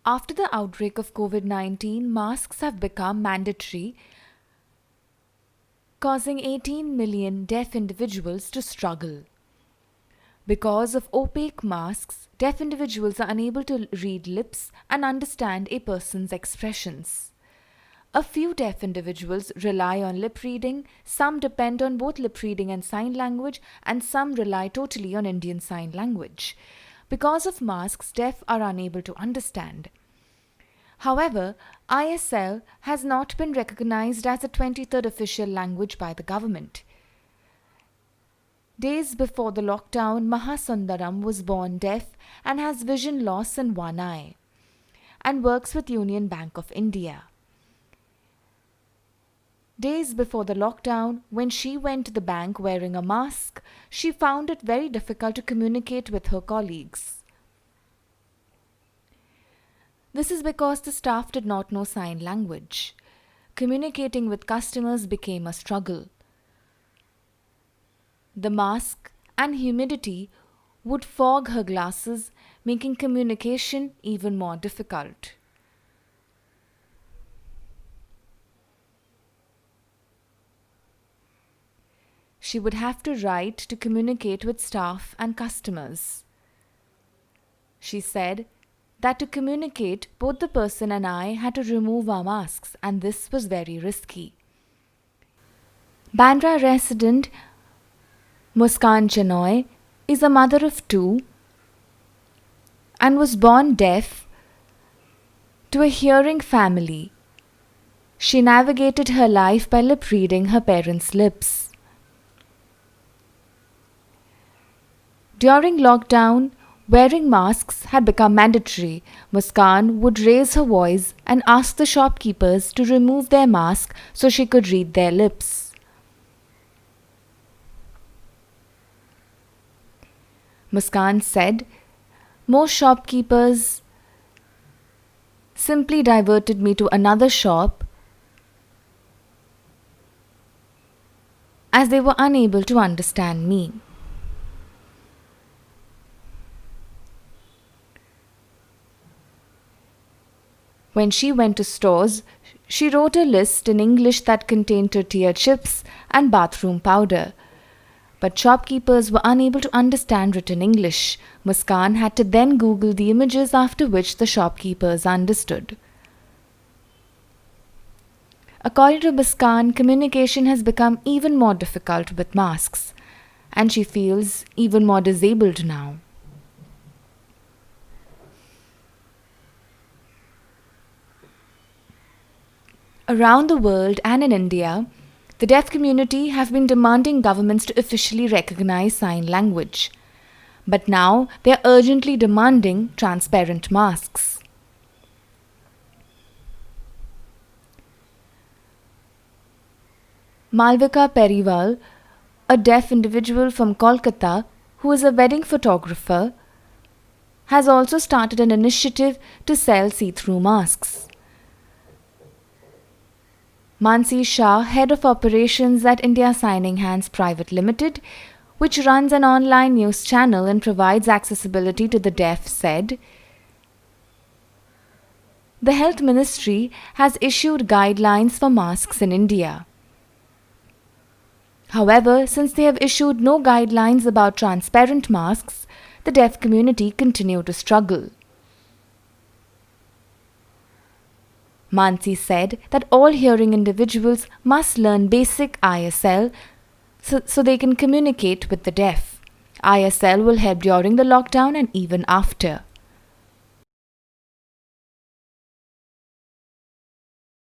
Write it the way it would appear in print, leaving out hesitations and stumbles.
After the outbreak of COVID-19, masks have become mandatory, causing 18 million deaf individuals to struggle. Because of opaque masks, deaf individuals are unable to read lips and understand a person's expressions. A few deaf individuals rely on lip reading, some depend on both lip reading and sign language, and some rely totally on Indian Sign Language. Because of masks, deaf are unable to understand. However, ISL has not been recognized as a 23rd official language by the government. Days before the lockdown, Maha Sundaram was born deaf and has vision loss in one eye, and works with Union Bank of India. Days before the lockdown, when she went to the bank wearing a mask, she found it very difficult to communicate with her colleagues. This is because the staff did not know sign language. Communicating with customers became a struggle. The mask and humidity would fog her glasses, making communication even more difficult. She would have to write to communicate with staff and customers. She said that to communicate, both the person and I had to remove our masks, and this was very risky. Bandra resident Muskaan Chinoy is a mother of two and was born deaf to a hearing family. She navigated her life by lip reading her parents' lips. During lockdown, wearing masks had become mandatory. Muskaan would raise her voice and ask the shopkeepers to remove their mask so she could read their lips. Muskaan said, "Most shopkeepers simply diverted me to another shop as they were unable to understand me." When she went to stores, she wrote a list in English that contained tortilla chips and bathroom powder. But shopkeepers were unable to understand written English. Muskaan had to then Google the images, after which the shopkeepers understood. According to Muskaan, communication has become even more difficult with masks, and she feels even more disabled now. Around the world and in India, the deaf community have been demanding governments to officially recognize sign language. But now they are urgently demanding transparent masks. Malvika Periwal, a deaf individual from Kolkata who is a wedding photographer, has also started an initiative to sell see-through masks. Mansi, Shah, head of operations at India Signing Hands Private Limited, which runs an online news channel and provides accessibility to the deaf, said, "The Health Ministry has issued guidelines for masks in India. However, since they have issued no guidelines about transparent masks, the deaf community continue to struggle." Mansi said that all hearing individuals must learn basic ISL so they can communicate with the deaf. ISL will help during the lockdown and even after.